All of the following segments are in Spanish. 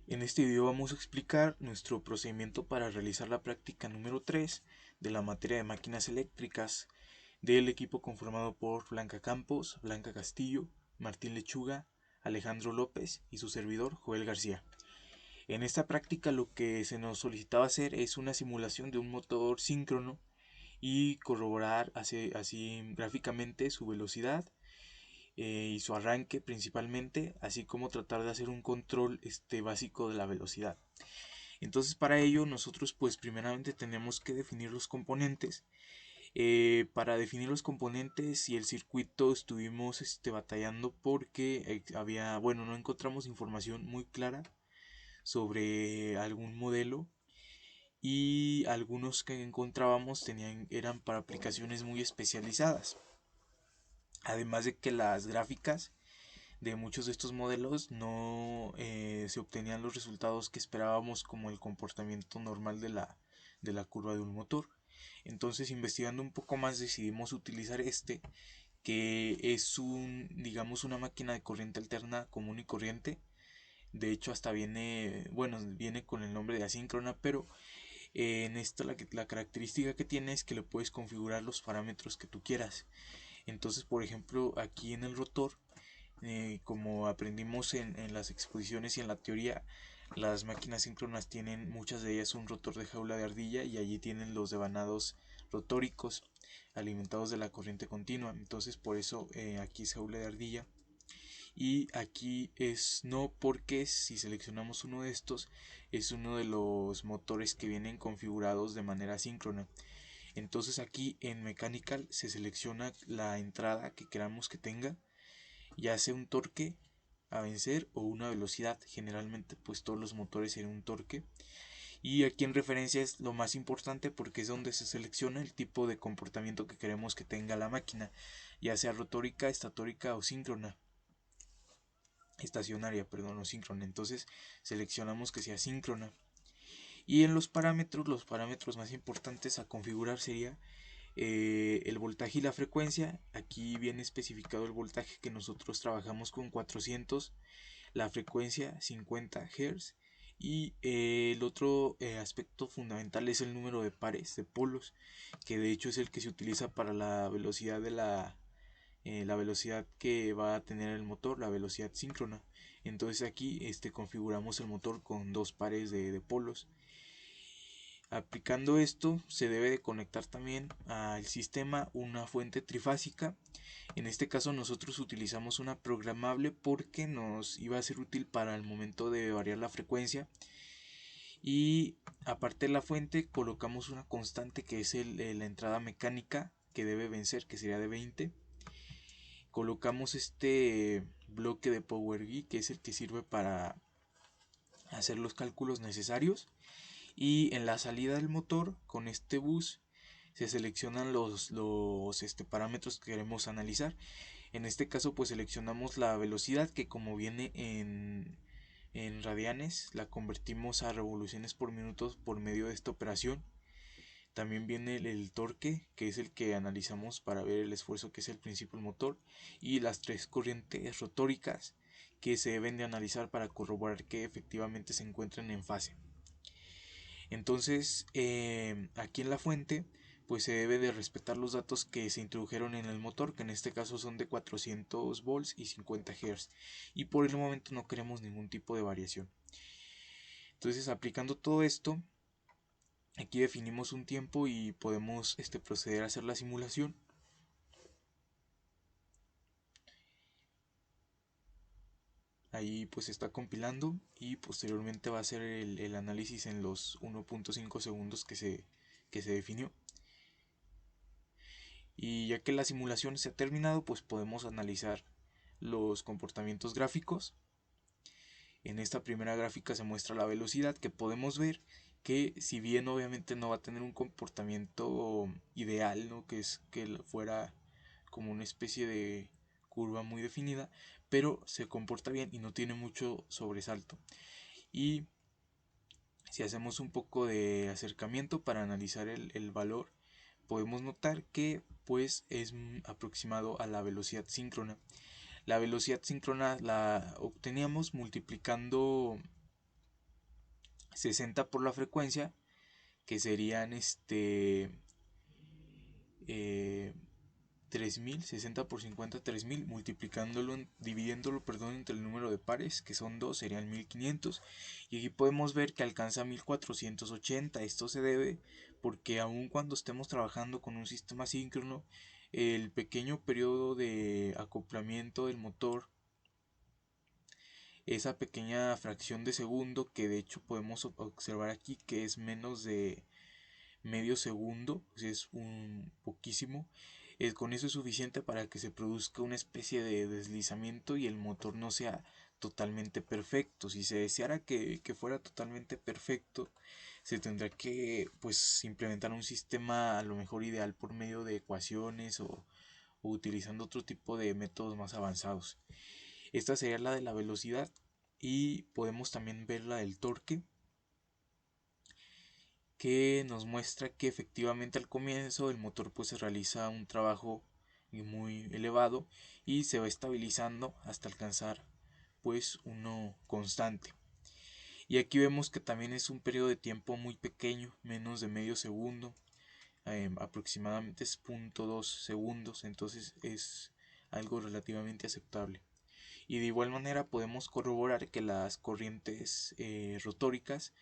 En este video vamos a explicar nuestro procedimiento para realizar la práctica número 3 de la materia de máquinas eléctricas del equipo conformado por Blanca Campos, Blanca Castillo, Martín Lechuga, Alejandro López y su servidor Joel García. En esta práctica lo que se nos solicitaba hacer es una simulación de un motor síncrono y corroborar así gráficamente su velocidad y su arranque principalmente, así como tratar de hacer un control básico de la velocidad. Entonces para ello nosotros pues primeramente tenemos que definir los componentes. Para definir los componentes y el circuito estuvimos batallando porque no encontramos información muy clara sobre algún modelo, y algunos que encontrábamos eran para aplicaciones muy especializadas. Además de que las gráficas de muchos de estos modelos no se obtenían los resultados que esperábamos, como el comportamiento normal de la curva de un motor. Entonces, investigando un poco más, decidimos utilizar que es digamos, una máquina de corriente alterna común y corriente. De hecho, hasta viene con el nombre de asíncrona, pero en esta la característica que tiene es que le puedes configurar los parámetros que tú quieras. Entonces, por ejemplo, aquí en el rotor, como aprendimos en las exposiciones y en la teoría, las máquinas síncronas tienen, muchas de ellas, un rotor de jaula de ardilla, y allí tienen los devanados rotóricos alimentados de la corriente continua. Entonces por eso aquí es jaula de ardilla, y aquí es no, porque si seleccionamos uno de estos es uno de los motores que vienen configurados de manera síncrona. Entonces aquí en Mechanical se selecciona la entrada que queramos que tenga, ya sea un torque a vencer o una velocidad. Generalmente pues todos los motores tienen un torque, y aquí en referencia es lo más importante porque es donde se selecciona el tipo de comportamiento que queremos que tenga la máquina, ya sea rotórica, estatórica o síncrona, estacionaria, perdón, o síncrona. Entonces seleccionamos que sea síncrona. Y en los parámetros más importantes a configurar sería el voltaje y la frecuencia. Aquí viene especificado el voltaje, que nosotros trabajamos con 400, la frecuencia 50 Hz, y el otro aspecto fundamental es el número de pares de polos, que de hecho es el que se utiliza para la velocidad la velocidad que va a tener el motor, la velocidad síncrona. Entonces aquí configuramos el motor con dos pares de polos. Aplicando esto, se debe de conectar también al sistema una fuente trifásica. En este caso nosotros utilizamos una programable porque nos iba a ser útil para el momento de variar la frecuencia. Y aparte de la fuente colocamos una constante que es la entrada mecánica que debe vencer, que sería de 20. Colocamos este bloque de Power BI, que es el que sirve para hacer los cálculos necesarios. Y en la salida del motor, con este bus, se seleccionan los parámetros que queremos analizar. En este caso pues seleccionamos la velocidad, que como viene en radianes, la convertimos a revoluciones por minuto por medio de esta operación. También viene el torque, que es el que analizamos para ver el esfuerzo que es el principio del motor, y las tres corrientes rotóricas, que se deben de analizar para corroborar que efectivamente se encuentren en fase. Entonces aquí en la fuente pues se debe de respetar los datos que se introdujeron en el motor, que en este caso son de 400 volts y 50 Hz, y por el momento no queremos ningún tipo de variación. Entonces, aplicando todo esto, aquí definimos un tiempo y podemos proceder a hacer la simulación. Ahí pues está compilando, y posteriormente va a hacer el análisis en los 1.5 segundos que se definió. Y ya que la simulación se ha terminado, pues podemos analizar los comportamientos gráficos. En esta primera gráfica se muestra la velocidad, que podemos ver que, si bien obviamente no va a tener un comportamiento ideal, ¿no? Que es que fuera como una especie de curva muy definida, pero se comporta bien y no tiene mucho sobresalto. Y si hacemos un poco de acercamiento para analizar el valor, podemos notar que pues es aproximado a la velocidad síncrona. La velocidad síncrona la obteníamos multiplicando 60 por la frecuencia, que serían 3000, 60 por 50, 3000, multiplicándolo, dividiéndolo, perdón, entre el número de pares, que son 2, serían 1500. Y aquí podemos ver que alcanza 1480. Esto se debe porque aun cuando estemos trabajando con un sistema síncrono, el pequeño periodo de acoplamiento del motor, esa pequeña fracción de segundo, que de hecho podemos observar aquí que es menos de medio segundo, pues es un poquísimo. Con eso es suficiente para que se produzca una especie de deslizamiento y el motor no sea totalmente perfecto. Si se deseara que fuera totalmente perfecto, se tendrá que pues implementar un sistema a lo mejor ideal por medio de ecuaciones o utilizando otro tipo de métodos más avanzados. Esta sería la de la velocidad, y podemos también ver la del torque, que nos muestra que efectivamente al comienzo el motor pues realiza un trabajo muy elevado y se va estabilizando hasta alcanzar pues uno constante. Y aquí vemos que también es un periodo de tiempo muy pequeño, menos de medio segundo, aproximadamente es 0.2 segundos, entonces es algo relativamente aceptable. Y de igual manera podemos corroborar que las corrientes rotóricas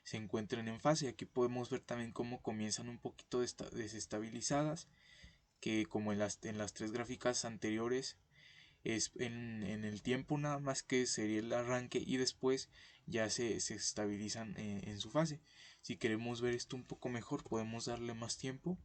se encuentran en fase. Aquí podemos ver también cómo comienzan un poquito desestabilizadas, que como en las tres gráficas anteriores es en el tiempo nada más, que sería el arranque, y después ya se estabilizan en su fase. Si queremos ver esto un poco mejor, podemos darle más tiempo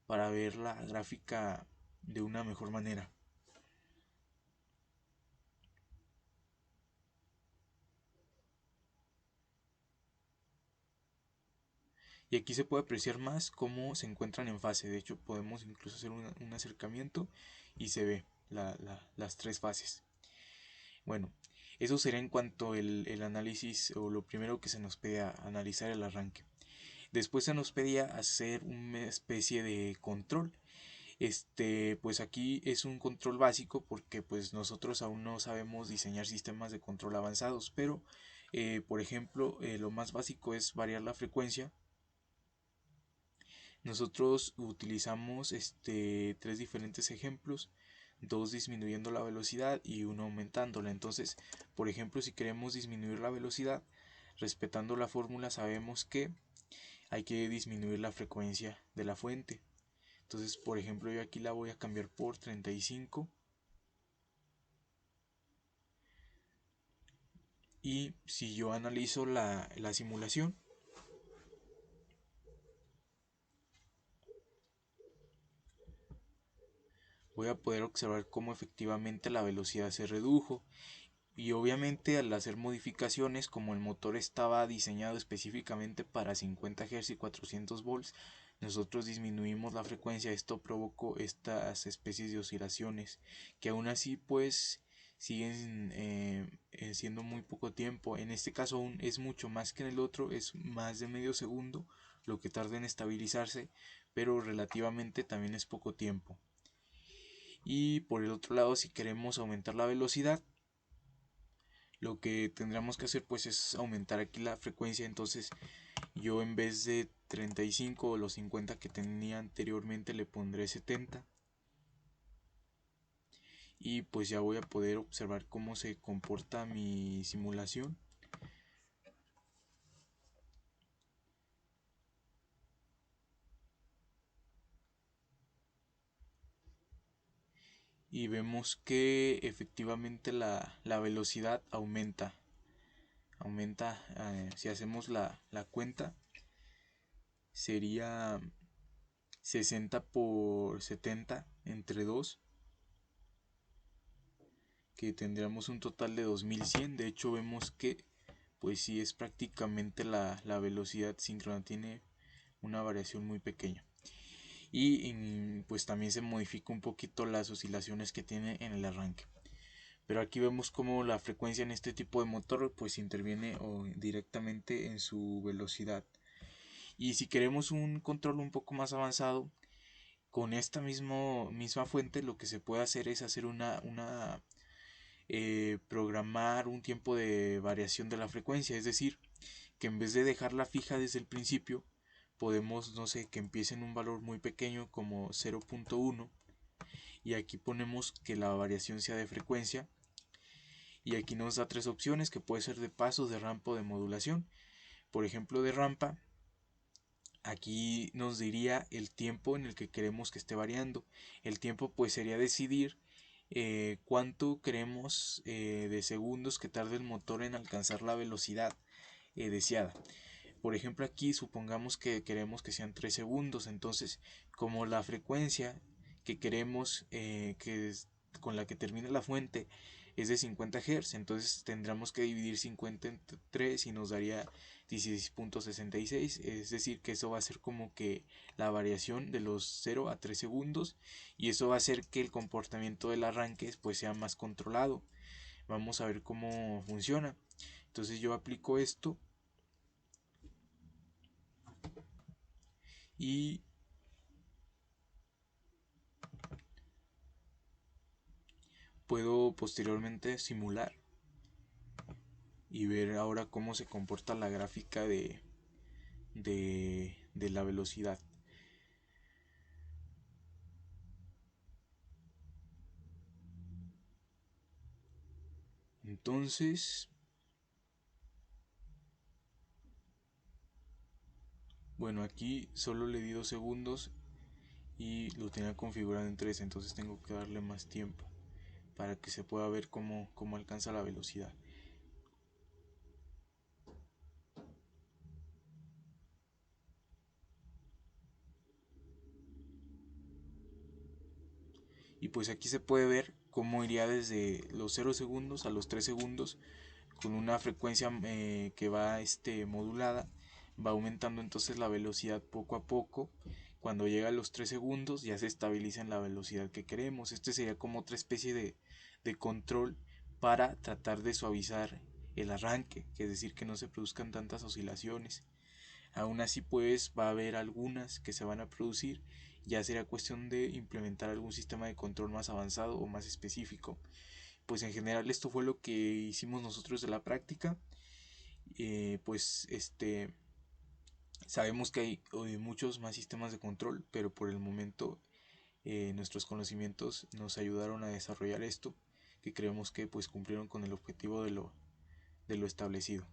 para ver la gráfica de una mejor manera. Y aquí se puede apreciar más cómo se encuentran en fase. De hecho, podemos incluso hacer un acercamiento y se ve las tres fases. Bueno, eso sería en cuanto el análisis, o lo primero que se nos pedía, analizar el arranque. Después se nos pedía hacer una especie de control. Pues aquí es un control básico porque pues nosotros aún no sabemos diseñar sistemas de control avanzados, pero por ejemplo, lo más básico es variar la frecuencia. Nosotros utilizamos tres diferentes ejemplos, dos disminuyendo la velocidad y uno aumentándola. Entonces, por ejemplo, si queremos disminuir la velocidad, respetando la fórmula, sabemos que hay que disminuir la frecuencia de la fuente. Entonces, por ejemplo, yo aquí la voy a cambiar por 35. Y si yo analizo la simulación, voy a poder observar cómo efectivamente la velocidad se redujo. Y obviamente al hacer modificaciones, como el motor estaba diseñado específicamente para 50 Hz y 400 volts, nosotros disminuimos la frecuencia. Esto provocó estas especies de oscilaciones, que aún así pues siguen siendo muy poco tiempo. En este caso aún es mucho más que en el otro, es más de medio segundo lo que tarda en estabilizarse, pero relativamente también es poco tiempo. Y por el otro lado, si queremos aumentar la velocidad, lo que tendríamos que hacer pues es aumentar aquí la frecuencia. Entonces yo, en vez de 35 o los 50 que tenía anteriormente, le pondré 70, y pues ya voy a poder observar cómo se comporta mi simulación. Y vemos que efectivamente la velocidad aumenta. Si hacemos la cuenta, sería 60 por 70 entre 2, que tendríamos un total de 2100. De hecho vemos que pues sí es prácticamente la velocidad síncrona, tiene una variación muy pequeña. Y pues también se modifica un poquito las oscilaciones que tiene en el arranque. Pero aquí vemos cómo la frecuencia en este tipo de motor pues interviene directamente en su velocidad. Y si queremos un control un poco más avanzado, con esta misma fuente, lo que se puede hacer es hacer programar un tiempo de variación de la frecuencia. Es decir, que en vez de dejarla fija desde el principio, podemos, no sé, que empiece en un valor muy pequeño como 0.1 y aquí ponemos que la variación sea de frecuencia y aquí nos da tres opciones que puede ser de paso, de rampa o de modulación. Por ejemplo, de rampa, aquí nos diría el tiempo en el que queremos que esté variando. El tiempo pues sería decidir cuánto queremos de segundos que tarde el motor en alcanzar la velocidad deseada. Por ejemplo, aquí supongamos que queremos que sean 3 segundos, entonces como la frecuencia que queremos con la que termina la fuente es de 50 Hz, entonces tendremos que dividir 50 entre 3 y nos daría 16.66, es decir, que eso va a ser como que la variación de los 0 a 3 segundos y eso va a hacer que el comportamiento del arranque pues sea más controlado. Vamos a ver cómo funciona. Entonces yo aplico esto y puedo posteriormente simular y ver ahora cómo se comporta la gráfica de la velocidad. Entonces, bueno, aquí solo le di 2 segundos y lo tenía configurado en 3, entonces tengo que darle más tiempo para que se pueda ver cómo alcanza la velocidad. Y pues aquí se puede ver cómo iría desde los 0 segundos a los 3 segundos con una frecuencia que va modulada, va aumentando entonces la velocidad poco a poco. Cuando llega a los 3 segundos ya se estabiliza en la velocidad que queremos. Este sería como otra especie de control para tratar de suavizar el arranque, que es decir, que no se produzcan tantas oscilaciones. Aún así pues va a haber algunas que se van a producir, ya será cuestión de implementar algún sistema de control más avanzado o más específico. Pues en general esto fue lo que hicimos nosotros de la práctica. Pues sabemos que hay muchos más sistemas de control, pero por el momento nuestros conocimientos nos ayudaron a desarrollar esto, que creemos que pues cumplieron con el objetivo de lo establecido.